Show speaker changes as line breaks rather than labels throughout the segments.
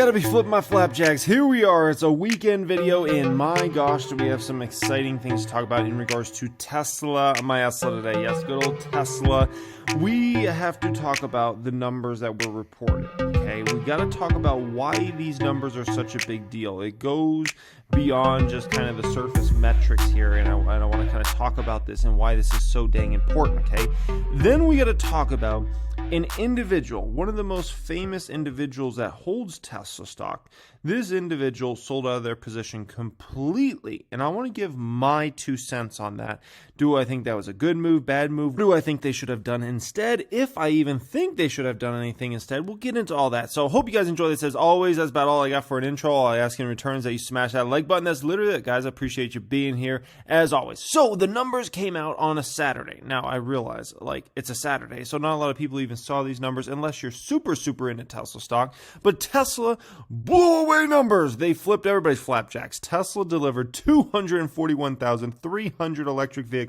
gotta be flipping my flapjacks. Here we are. It's a weekend video, and my gosh, do we have some exciting things to talk about in regards to Tesla. My Tesla today. Yes, good old Tesla. We have to talk about the numbers that were reported. Okay, we gotta talk about why these numbers are such a big deal. It goes beyond just kind of the surface metrics here, and I want to kind of talk about this and why this is so dang important. Okay, then we got to talk about an individual, one of the most famous individuals that holds Tesla stock. This individual sold out of their position completely, and I want to give my 2 cents on that. Do I think that was a good move, bad move? What do I think they should have done instead? If I even think they should have done anything instead, we'll get into all that. So hope you guys enjoy this. As always, that's about all I got for an intro. All I ask in return is that you smash that like button. That's literally it, guys. I appreciate you being here, as always. So the numbers came out on a Saturday. Now, I realize, it's a Saturday, so not a lot of people even saw these numbers unless you're super into Tesla stock. But Tesla blew away numbers. They flipped everybody's flapjacks. Tesla delivered 241,300 electric vehicles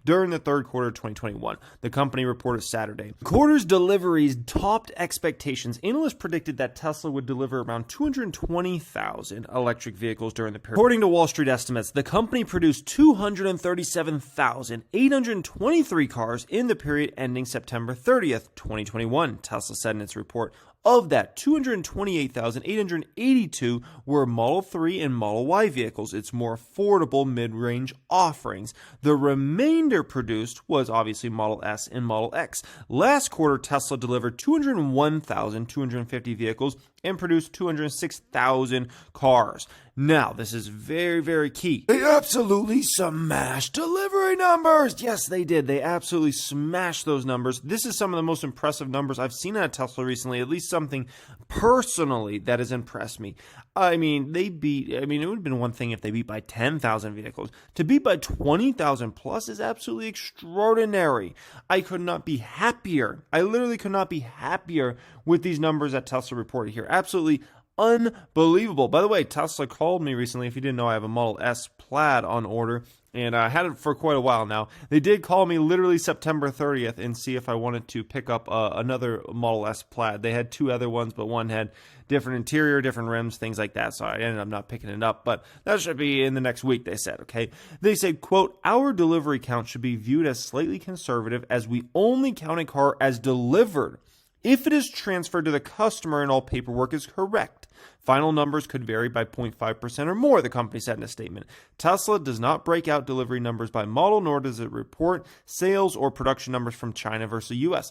during the third quarter of 2021. The company reported Saturday. Quarter's deliveries topped expectations. Analysts predicted that Tesla would deliver around 220,000 electric vehicles during the period. According to Wall Street estimates, the company produced 237,823 cars in the period ending September 30th, 2021, Tesla said in its report. Of that, 228,882 were Model 3 and Model Y vehicles, its more affordable mid-range offerings. The remainder produced was obviously Model S and Model X. Last quarter, Tesla delivered 201,250 vehicles and produced 206,000 cars. Now, this is very key. They absolutely smashed delivery numbers. Yes, they did. They absolutely smashed those numbers. This is some of the most impressive numbers I've seen at Tesla recently, at least something personally that has impressed me. It would have been one thing if they beat by 10,000 vehicles. To beat by 20,000 plus is absolutely extraordinary. I could not be happier. I literally could not be happier with these numbers that Tesla reported here. Absolutely unbelievable. By the way, Tesla called me recently. If you didn't know, I have a Model S Plaid on order, and I had it for quite a while now. They did call me literally September 30th and see if I wanted to pick up another Model S Plaid. They had 2 other ones, but one had different interior, different rims, things like that. So I ended up not picking it up, but that should be in the next week, they said, okay? They said, quote, "Our delivery count should be viewed as slightly conservative as we only count a car as delivered if it is transferred to the customer and all paperwork is correct. Final numbers could vary by 0.5% or more," the company said in a statement. Tesla does not break out delivery numbers by model, nor does it report sales or production numbers from China versus US.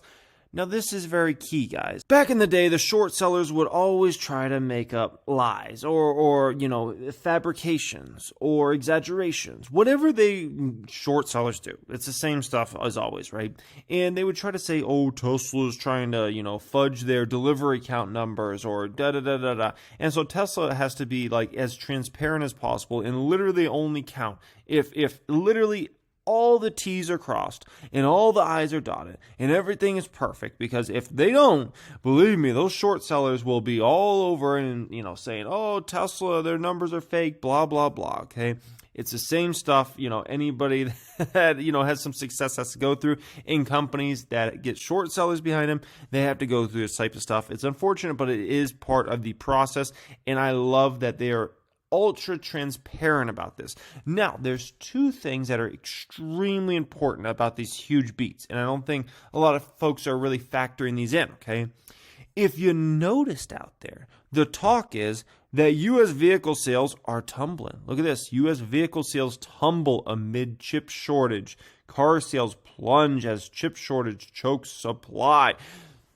Now, this is very key, guys. Back in the day, the short sellers would always try to make up lies or fabrications or exaggerations. Whatever short sellers do, it's the same stuff as always, right? And they would try to say, oh, Tesla's trying to, fudge their delivery count numbers or da-da-da-da-da. And so Tesla has to be as transparent as possible and literally only count if literally all the T's are crossed and all the I's are dotted and everything is perfect, because if they don't, believe me, those short sellers will be all over and, saying, oh, Tesla, their numbers are fake, blah, blah, blah, okay? It's the same stuff, anybody that, has some success has to go through. In companies that get short sellers behind them, they have to go through this type of stuff. It's unfortunate, but it is part of the process, and I love that they are ultra transparent about this. Now, there's 2 things that are extremely important about these huge beats, and I don't think a lot of folks are really factoring these in, okay? If you noticed out there, the talk is that U.S. vehicle sales are tumbling. Look at this. U.S. vehicle sales tumble amid chip shortage. Car sales plunge as chip shortage chokes supply.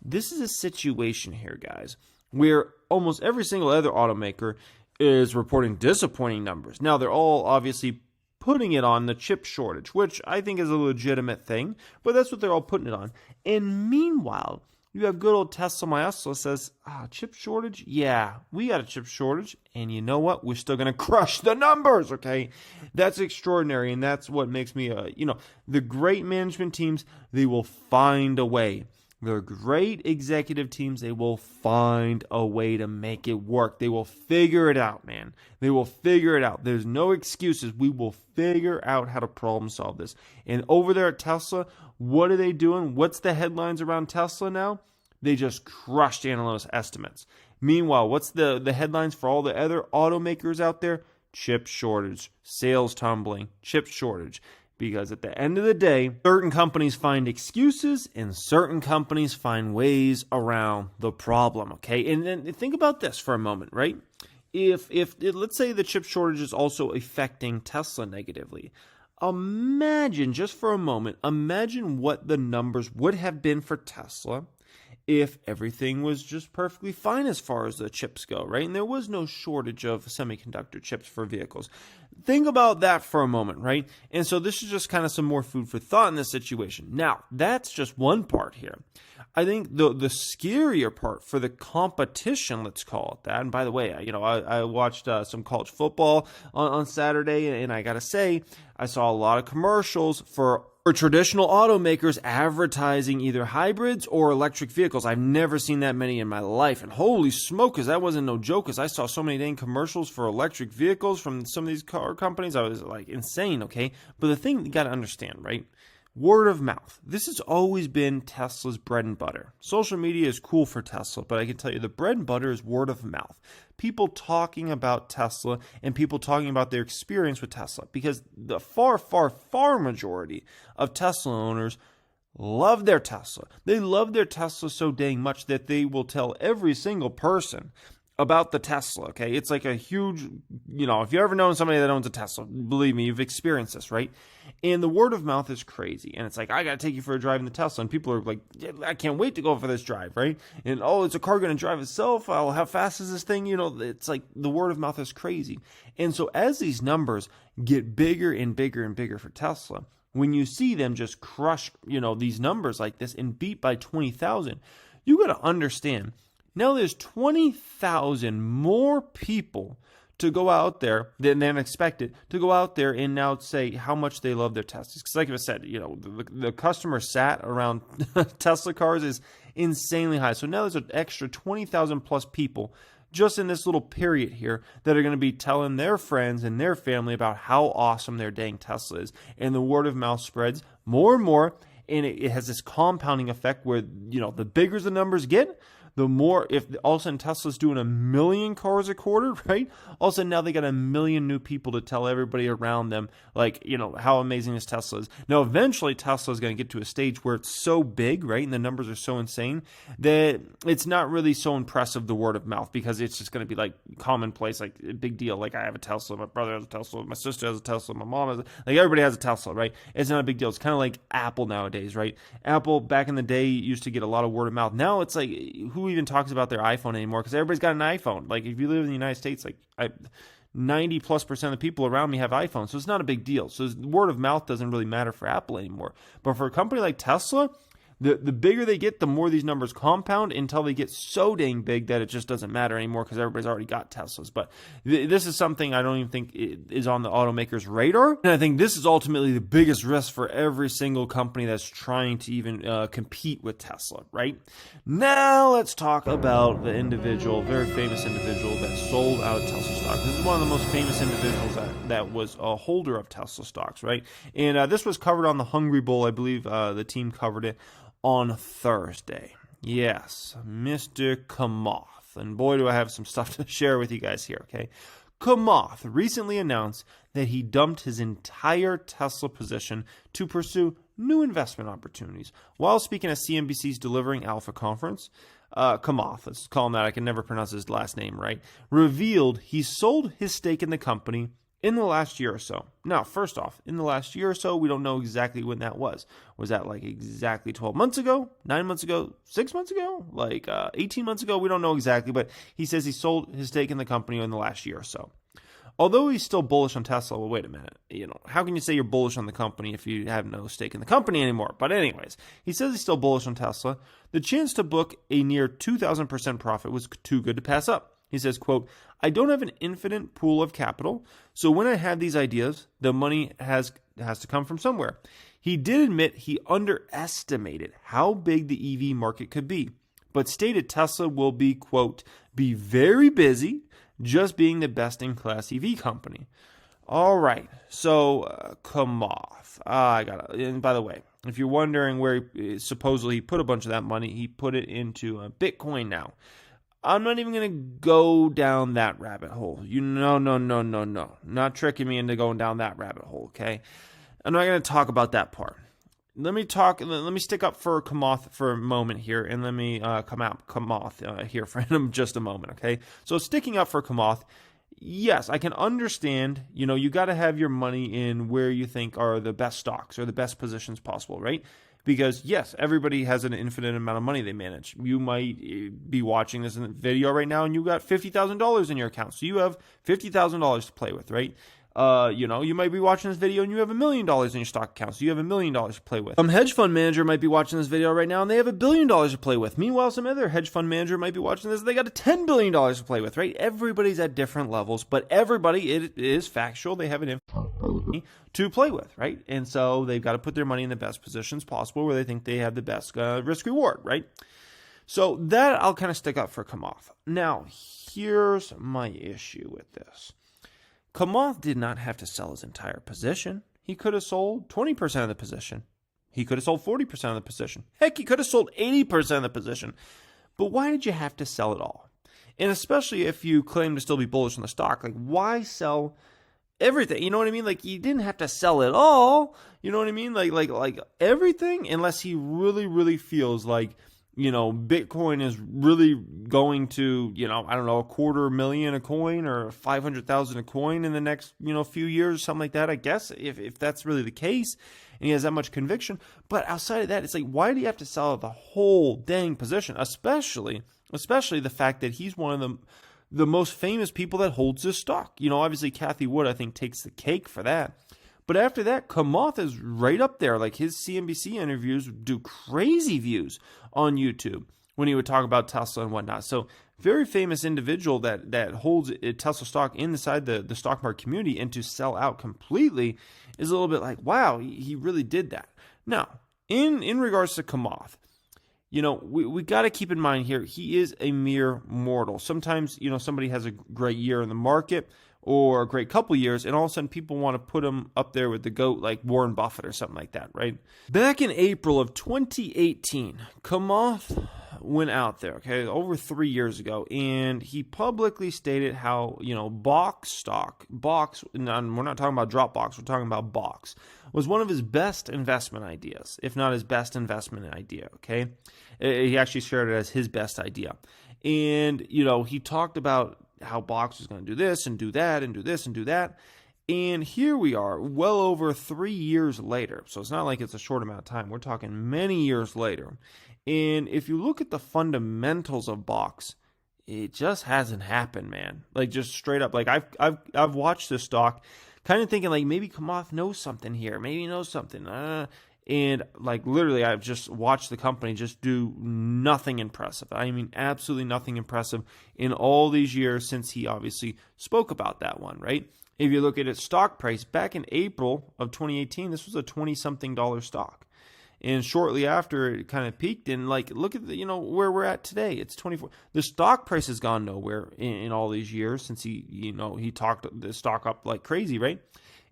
This is a situation here, guys, where almost every single other automaker is reporting disappointing numbers. Now, they're all obviously putting it on the chip shortage, which I think is a legitimate thing, but that's what they're all putting it on. And meanwhile, you have good old Tesla. My Tesla says, chip shortage? Yeah, we got a chip shortage, and you know what? We're still going to crush the numbers, okay? That's extraordinary, and that's what makes me, the great management teams, they will find a way. They're great executive teams. They will find a way to make it work. They will figure it out, man. They will figure it out. There's no excuses. We will figure out how to problem solve this. And over there at Tesla, what are they doing? What's the headlines around Tesla now? They just crushed analyst estimates. Meanwhile, what's the headlines for all the other automakers out there? Chip shortage, sales tumbling, chip shortage. Because at the end of the day, certain companies find excuses and certain companies find ways around the problem, okay? And then think about this for a moment, right? If let's say the chip shortage is also affecting Tesla negatively, imagine just for a moment, imagine what the numbers would have been for Tesla if everything was just perfectly fine as far as the chips go, right? And there was no shortage of semiconductor chips for vehicles. Think about that for a moment, right? And so this is just kind of some more food for thought in this situation. Now, that's just one part here. I think the scarier part for the competition, let's call it that. And by the way, I watched some college football on Saturday, and I got to say, I saw a lot of commercials for traditional automakers advertising either hybrids or electric vehicles. I've never seen that many in my life. And holy smokers, that wasn't no joke, because I saw so many dang commercials for electric vehicles from some of these car companies. I was like insane, okay? But the thing you got to understand, right? Word of mouth. This has always been Tesla's bread and butter. Social media is cool for Tesla, but I can tell you the bread and butter is word of mouth. People talking about Tesla and people talking about their experience with Tesla, because the far majority of Tesla owners love their Tesla. They love their Tesla so dang much that they will tell every single person about the Tesla, okay? It's like a huge, if you ever known somebody that owns a Tesla, believe me, you've experienced this, right? And the word of mouth is crazy. And it's like, I got to take you for a drive in the Tesla. And people are like, yeah, I can't wait to go for this drive, right? And, it's a car going to drive itself. Oh, how fast is this thing? It's like the word of mouth is crazy. And so as these numbers get bigger and bigger and bigger for Tesla, when you see them just crush, these numbers like this and beat by 20,000, you got to understand, now there's 20,000 more people to go out there than expected, to go out there and now say how much they love their Teslas. Because like I said, the customer sat around Tesla cars is insanely high. So now there's an extra 20,000 plus people just in this little period here that are going to be telling their friends and their family about how awesome their dang Tesla is. And the word of mouth spreads more and more. And it has this compounding effect where, the bigger the numbers get, the more, if all of a sudden Tesla's doing 1 million cars a quarter, right? All of a sudden now they got 1 million new people to tell everybody around them, like, how amazing this Tesla is. Now, eventually Tesla is going to get to a stage where it's so big, right? And the numbers are so insane that it's not really so impressive, the word of mouth, because it's just going to be like commonplace, like a big deal. Like, I have a Tesla, my brother has a Tesla, my sister has a Tesla, my mom has like everybody has a Tesla, right? It's not a big deal. It's kind of like Apple nowadays, right? Apple back in the day used to get a lot of word of mouth. Now it's like, who even talks about their iPhone anymore? Because everybody's got an iPhone. Like, if you live in the United States, like 90+% of the people around me have iPhones, so it's not a big deal. So word of mouth doesn't really matter for Apple anymore. But for a company like Tesla, the bigger they get, the more these numbers compound until they get so dang big that it just doesn't matter anymore because everybody's already got Teslas. But this is something I don't even think is on the automaker's radar. And I think this is ultimately the biggest risk for every single company that's trying to even compete with Tesla, right? Now let's talk about the individual, very famous individual that sold out of Tesla stock. This is one of the most famous individuals that was a holder of Tesla stocks, right? And this was covered on the Hungry Bowl. I believe the team covered it on Thursday. Yes, Mr. Chamath. And boy, do I have some stuff to share with you guys here, okay? Chamath recently announced that he dumped his entire Tesla position to pursue new investment opportunities. While speaking at CNBC's Delivering Alpha conference, Chamath, let's call him that, I can never pronounce his last name right, revealed he sold his stake in the company in the last year or so. Now, first off, in the last year or so, we don't know exactly when that was. Was that like exactly 12 months ago, 9 months ago, 6 months ago, like 18 months ago? We don't know exactly, but he says he sold his stake in the company in the last year or so. Although he's still bullish on Tesla, well, wait a minute. How can you say you're bullish on the company if you have no stake in the company anymore? But anyways, he says he's still bullish on Tesla. The chance to book a near 2,000% profit was too good to pass up. He says, quote, I don't have an infinite pool of capital, so when I have these ideas, the money has to come from somewhere. He did admit he underestimated how big the EV market could be, but stated Tesla will be, quote, be very busy just being the best-in-class EV company. All right, so Chamath. And by the way, if you're wondering where supposedly he put a bunch of that money, he put it into Bitcoin now. I'm not even going to go down that rabbit hole. No. Not tricking me into going down that rabbit hole, okay? I'm not going to talk about that part. Let me stick up for Chamath for a moment here, and let me come out Chamath here for just a moment, okay? So sticking up for Chamath, yes, I can understand, you got to have your money in where you think are the best stocks or the best positions possible, right? Because, yes, everybody has an infinite amount of money they manage. You might be watching this video right now and you got $50,000 in your account. So you have $50,000 to play with, right? You might be watching this video and you have $1 million in your stock account, so you have $1 million to play with. Some hedge fund manager might be watching this video right now and they have $1 billion to play with. Meanwhile, some other hedge fund manager might be watching this and they got $10 billion to play with, right? Everybody's at different levels, but everybody, it is factual, they have an infinite to play with, right? And so they've got to put their money in the best positions possible where they think they have the best risk reward, right? So that I'll kind of stick up for Chamath. Now, here's my issue with this. Chamath did not have to sell his entire position. He could have sold 20% of the position. He could have sold 40% of the position. Heck, he could have sold 80% of the position. But why did you have to sell it all? And especially if you claim to still be bullish on the stock, like why sell everything? You know what I mean? Like you didn't have to sell it all. You know what I mean? Like everything, unless he really, really feels like, Bitcoin is really going to, I don't know, $250,000 a coin or 500,000 a coin in the next, few years, something like that, I guess, if that's really the case, and he has that much conviction. But outside of that, it's like, why do you have to sell the whole dang position? Especially the fact that he's one of the most famous people that holds this stock. Obviously, Cathie Wood, I think, takes the cake for that. But after that, Chamath is right up there. Like his CNBC interviews do crazy views on YouTube when he would talk about Tesla and whatnot. So very famous individual that holds a Tesla stock inside the stock market community, and to sell out completely is a little bit like, wow, he really did that. Now, in regards to Chamath, we got to keep in mind here, he is a mere mortal. Sometimes, somebody has a great year in the market or a great couple years, and all of a sudden people want to put him up there with the GOAT like Warren Buffett or something like that, right? Back in April of 2018, Chamath went out there, okay, over 3 years ago, and he publicly stated how, Box, we're not talking about Dropbox, we're talking about Box, was one of his best investment ideas, if not his best investment idea, okay? He actually shared it as his best idea. And, he talked about how Box was going to do this and do that and do this and do that. And here we are, well over 3 years later. So it's not like it's a short amount of time. We're talking many years later. And if you look at the fundamentals of Box, it just hasn't happened, man. Like just straight up. Like I've watched this stock, kind of thinking like maybe Chamath knows something here. Maybe he knows something. And like literally, I've just watched the company just do nothing impressive. I mean, absolutely nothing impressive in all these years since he obviously spoke about that one, right? If you look at its stock price back in April of 2018, this was a $20-something stock. And shortly after, it kind of peaked. And like, look at the, where we're at today. It's 24. The stock price has gone nowhere in all these years since he talked the stock up like crazy, right?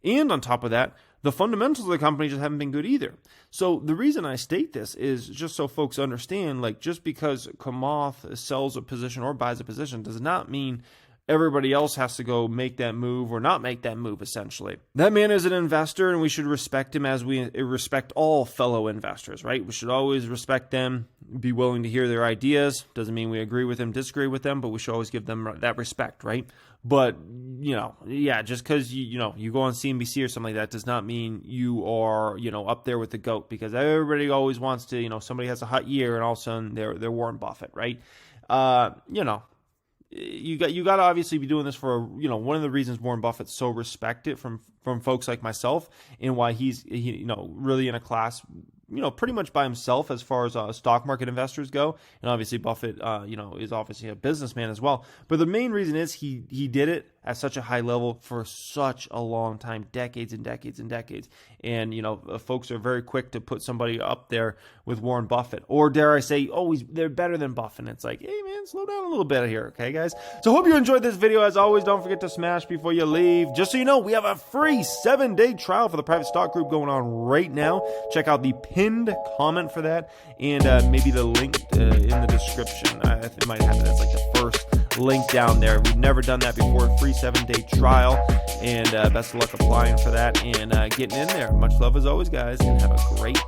And on top of that, the fundamentals of the company just haven't been good either. So the reason I state this is just so folks understand, like just because Chamath sells a position or buys a position does not mean everybody else has to go make that move or not make that move, essentially. That man is an investor, and we should respect him as we respect all fellow investors, right? We should always respect them, be willing to hear their ideas. Doesn't mean we agree with them, disagree with them, but we should always give them that respect, right? But, just because, you go on CNBC or something like that does not mean you are, up there with the GOAT, because everybody always wants to, somebody has a hot year and all of a sudden they're Warren Buffett, right? You got to obviously be doing this for, one of the reasons Warren Buffett's so respected from folks like myself, and why he's really in a class, pretty much by himself as far as stock market investors go. And obviously Buffett, is obviously a businessman as well. But the main reason is he did it at such a high level for such a long time, decades and decades and decades. And, folks are very quick to put somebody up there with Warren Buffett, or dare I say, they're better than Buffett. And it's like, hey man, slow down a little bit here. Okay, guys. So hope you enjoyed this video. As always, don't forget to smash before you leave. Just so you know, we have a free 7-day trial for the private stock group going on right now. Check out the pinned comment for that, and maybe the link in the description. I might have it as like the first link down there. We've never done that before. Free 7-day trial, and best of luck applying for that and getting in there. Much love as always, guys, and have a great